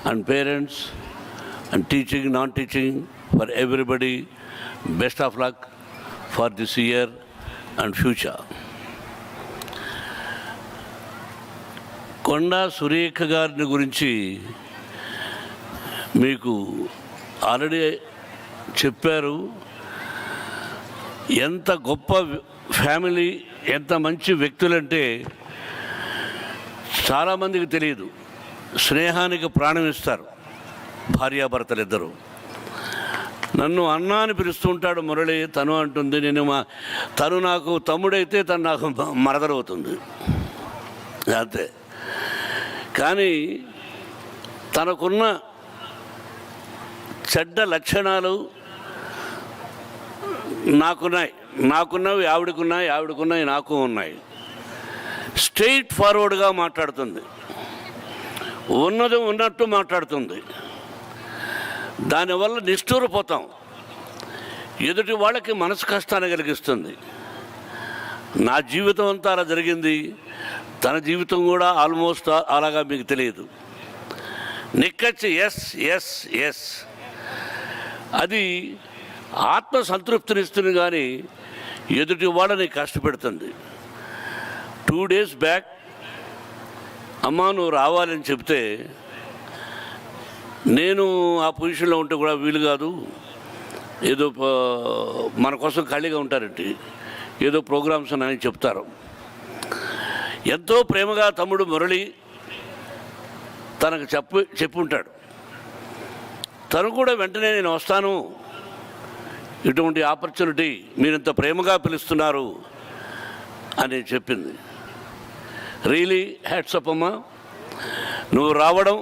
and parents and teaching, non-teaching, for everybody, best of luck for this year and future. Konda Surekha గారిని గురించి మీకు already చెప్పారు. ఎంత గొప్ప ఫ్యామిలీ, ఎంత మంచి వ్యక్తులంటే చాలామందికి తెలియదు. స్నేహానికి ప్రాణం ఇస్తారు భార్యాభర్తలు ఇద్దరు. నన్ను అన్న అని పిలుస్తుంటాడు మురళి, తను అంటుంది తను నాకు తమ్ముడైతే తను నాకు మరదలవుతుంది అంతే. కానీ తనకున్న చెడ్డ లక్షణాలు నాకున్నవి ఆవిడకున్నాయి నాకు ఉన్నాయి. స్ట్రెయిట్ ఫార్వర్డ్గా మాట్లాడుతుంది, ఉన్నది ఉన్నట్టు మాట్లాడుతుంది. దానివల్ల నిష్ఠూరపోతాం, ఎదుటి వాళ్ళకి మనసు కష్టాన్ని కలిగిస్తుంది. నా జీవితం అంతా అలా జరిగింది, తన జీవితం కూడా ఆల్మోస్ట్ అలాగా మీకు తెలియదు. నిక్కచ్చి ఎస్ ఎస్ ఎస్ అది ఆత్మ సంతృప్తినిస్తుంది, కానీ ఎదుటి వాళ్ళని కష్టపెడుతుంది. 2 days బ్యాక్ అమ్మా నువ్వు రావాలని చెప్తే, నేను ఆ పొజిషన్లో ఉంటే కూడా వీలు కాదు, ఏదో మన కోసం ఖాళీగా ఉంటారంటే ఏదో ప్రోగ్రామ్స్ అని చెప్తారు. ఎంతో ప్రేమగా తమ్ముడు మురళి తనకు చెప్పుంటాడు. తను కూడా వెంటనే నేను వస్తాను, ఇటువంటి ఆపర్చునిటీ మీరు ఇంత ప్రేమగా పిలుస్తున్నారు అని చెప్పింది. రియలీ హ్యాట్స్ అప్ అమ్మా. నువ్వు రావడం,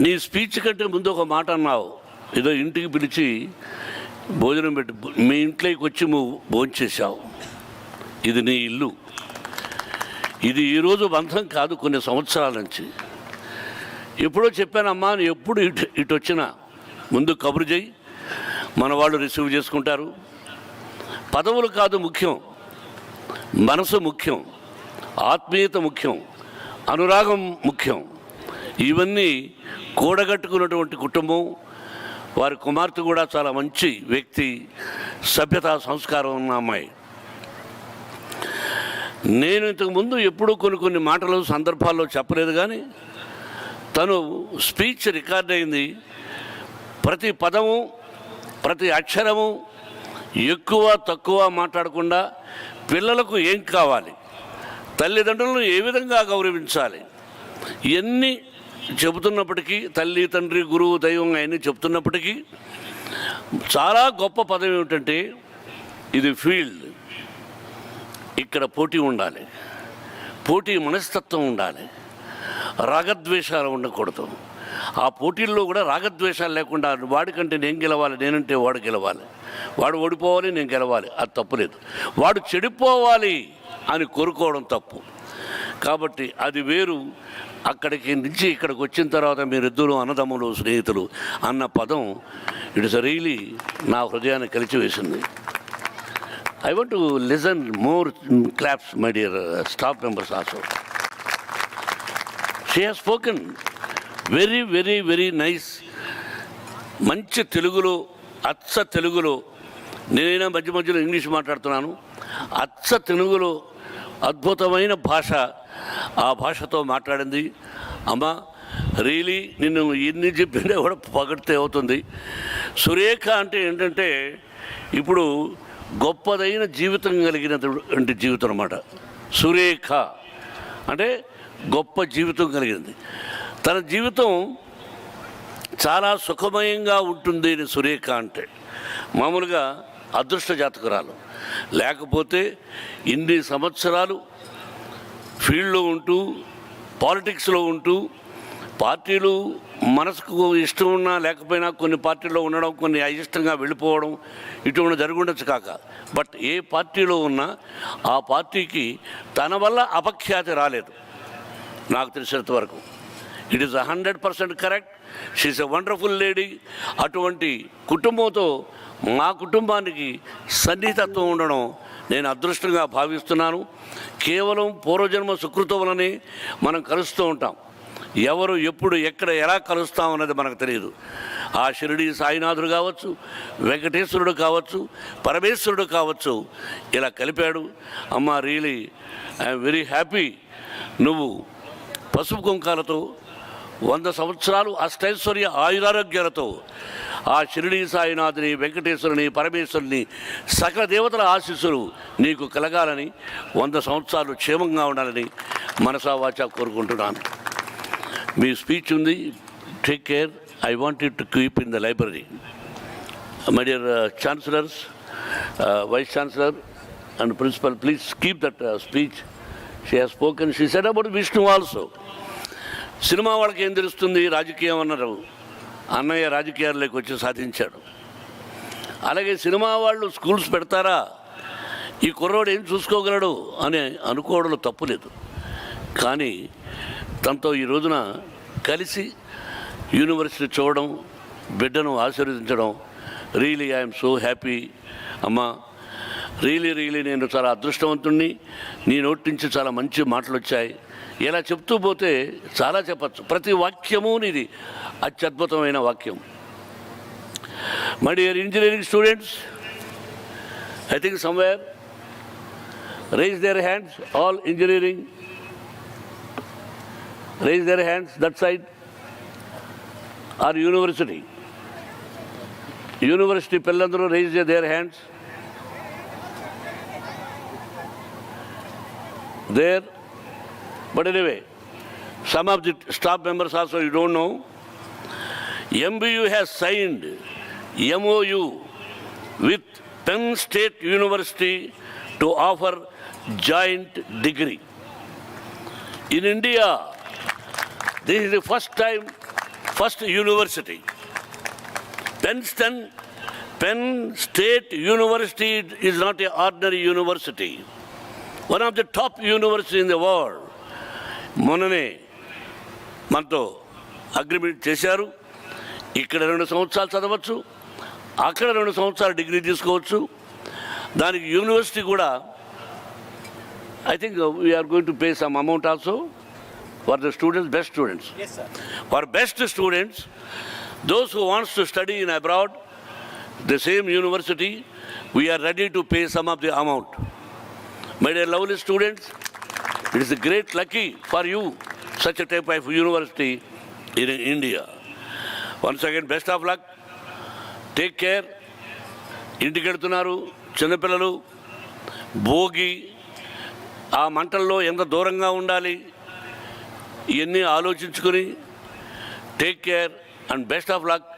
నీ స్పీచ్ కంటే ముందు ఒక మాట అన్నావు, ఏదో ఇంటికి పిలిచి భోజనం పెట్టి మీ ఇంట్లోకి వచ్చి నువ్వు భోంచేసావు. ఇది నీ ఇల్లు, ఇది ఈరోజు బంధం కాదు, కొన్ని సంవత్సరాల నుంచి. ఎప్పుడో చెప్పానమ్మా, ఎప్పుడు ఇటు వచ్చినా ముందు కబురు చేయి, మన వాళ్ళు రిసీవ్ చేసుకుంటారు. పదవులు కాదు ముఖ్యం, మనసు ముఖ్యం, ఆత్మీయత ముఖ్యం, అనురాగం ముఖ్యం. ఇవన్నీ కూడగట్టుకున్నటువంటి కుటుంబం. వారి కుమార్తె కూడా చాలా మంచి వ్యక్తి, సభ్యత సంస్కారం ఉన్న అమ్మాయి. నేను ఇంతకుముందు ఎప్పుడూ కొన్ని మాటలు సందర్భాల్లో చెప్పలేదు, కానీ తను స్పీచ్ రికార్డ్ అయింది. ప్రతి పదము, ప్రతి అక్షరము ఎక్కువ తక్కువ మాట్లాడకుండా పిల్లలకు ఏం కావాలి, తల్లిదండ్రులను ఏ విధంగా గౌరవించాలి, ఇవన్నీ చెబుతున్నప్పటికీ, తల్లి తండ్రి గురువు దైవం అవన్నీ చెబుతున్నప్పటికీ చాలా గొప్ప పదం ఏమిటంటే, ఇది ఫీల్డ్, ఇక్కడ పోటీ ఉండాలి, పోటీ మనస్తత్వం ఉండాలి, రాగద్వేషాలు ఉండకూడదు. ఆ పోటీల్లో కూడా రాగద్వేషాలు లేకుండా వాడికంటే నేను గెలవాలి, నేనంటే వాడు గెలవాలి, వాడు ఓడిపోవాలి, నేను గెలవాలి, అది తప్పులేదు. వాడు చెడిపోవాలి అని కోరుకోవడం తప్పు. కాబట్టి అది వేరు. అక్కడికి నుంచి ఇక్కడికి వచ్చిన తర్వాత మీరిద్దరూ అన్నదమ్ములు, స్నేహితులు అన్న పదం ఇట్స్ రియలీ నా హృదయాన్ని కలిచివేసింది. I want to listen more claps my dear staff members also. She has spoken very very very nice. మంచి తెలుగులో, అచ్చ తెలుగులో, నేనైనా మధ్య మధ్యలో ఇంగ్లీష్ మాట్లాడుతున్నాను, అచ్చ తెలుగులో అద్భుతమైన భాష, ఆ భాషతో మాట్లాడింది. అమ్మా రియలీ నిన్ను ఎన్ని చెప్పినా కూడా పొగడితే అవుతుంది. సురేఖ అంటే ఏంటంటే ఇప్పుడు గొప్పదైన జీవితం కలిగినటువంటి జీవితం అన్నమాట. సురేఖ అంటే గొప్ప జీవితం కలిగింది. తన జీవితం చాలా సుఖమయంగా ఉంటుంది సురేఖ అంటే. మామూలుగా అదృష్ట జాతకురాలు, లేకపోతే ఇన్ని సంవత్సరాలు ఫీల్డ్లో ఉంటూ, పాలిటిక్స్లో ఉంటూ, పార్టీలు మనసుకు ఇష్టం ఉన్నా లేకపోయినా కొన్ని పార్టీల్లో ఉండడం, కొన్ని అయిష్టంగా వెళ్ళిపోవడం, ఇటువంటి జరిగి ఉండొచ్చు కాక. బట్ ఏ పార్టీలో ఉన్నా ఆ పార్టీకి తన వల్ల అపఖ్యాతి రాలేదు నాకు తెలిసినంత వరకు. It is 100% correct. She is a wonderful lady. అటువంటి కుటుంబంతో మా కుటుంబానికి సన్నిహితత్వం ఉండడం నేను అదృష్టంగా భావిస్తున్నాను. కేవలం పూర్వజన్మ సుకృతం వలనే మనం కలుస్తూ ఉంటాం. ఎవరు ఎప్పుడు ఎక్కడ ఎలా కలుస్తామన్నది మనకు తెలియదు. ఆ షిరిడి సాయినాథుడు కావచ్చు, వెంకటేశ్వరుడు కావచ్చు, పరమేశ్వరుడు కావచ్చు, ఇలా కలిపాడు. అమ్మ రియలీ ఐఎమ్ వెరీ హ్యాపీ. నువ్వు పసుపు కుంకాలతో 100 సంవత్సరాలు అష్టైశ్వర్య ఆయురారోగ్యాలతో ఆ షిరిడి సాయినాథుని, వెంకటేశ్వరుని, పరమేశ్వరుని, సకల దేవతల ఆశీస్సులు నీకు కలగాలని, 100 సంవత్సరాలు క్షేమంగా ఉండాలని మనసా వాచా కోరుకుంటున్నాను. మీ స్పీచ్ ఉంది, take care. I want it to keep in the library. My dear chancellors, vice chancellor and principal, please keep that speech. She has spoken. She said about Vishnu also. Cinema వాళ్ళకి ఏం తెలుస్తుంది, రాజకీయం అన్నారు. అన్నయ్య రాజకీయాల్లోకి వచ్చి సాధించాడు. అలాగే సినిమా వాళ్ళు స్కూల్స్ పెడతారా, ఈ కుర్రోడు ఏం చూసుకోగలడు అని అనుకోవడంలో తప్పులేదు. కానీ తనతో ఈ రోజున కలిసి యూనివర్సిటీ చూడడం, బిడ్డను ఆశీర్వదించడం, రియలీ ఐఎమ్ సో హ్యాపీ. అమ్మా రియలీ నేను చాలా అదృష్టవంతుణ్ణి. నీ నోటి నుంచి చాలా మంచి మాటలు వచ్చాయి. ఇలా చెప్తూ పోతే చాలా చెప్పచ్చు. ప్రతి వాక్యము నీది అత్యద్భుతమైన వాక్యం. My dear engineering students, I think somewhere raise their hands. All engineering raise their hands that side. Or university పిల్లలందరూ raise their hands there. But anyway, some of the staff members also, you don't know, MBU has signed MOU with Penn State University to offer joint degree. In India, this is the first university. Penn State University is not an ordinary university. One of the top universities in the world. మొన్ననే మనతో agreement చేశారు. ఇక్కడ 2 సంవత్సరాలు చదవచ్చు, అక్కడ 2 సంవత్సరాలు degree తీసుకోవచ్చు. దానికి యూనివర్సిటీ కూడా I think we're going to pay some amount also for the students, best students. For best students, those who wants to study in abroad the same university, we're ready to pay some of the amount. My dear lovely students, it is a great lucky for you, such a type of university in India. Once again, best of luck. Take care. ఇంటికెడుతున్నారు చిన్నపిల్లలు, భోగి ఆ మంటల్లో ఎంత దూరంగా ఉండాలి, ఇవన్నీ ఆలోచించుకొని take care and best of luck.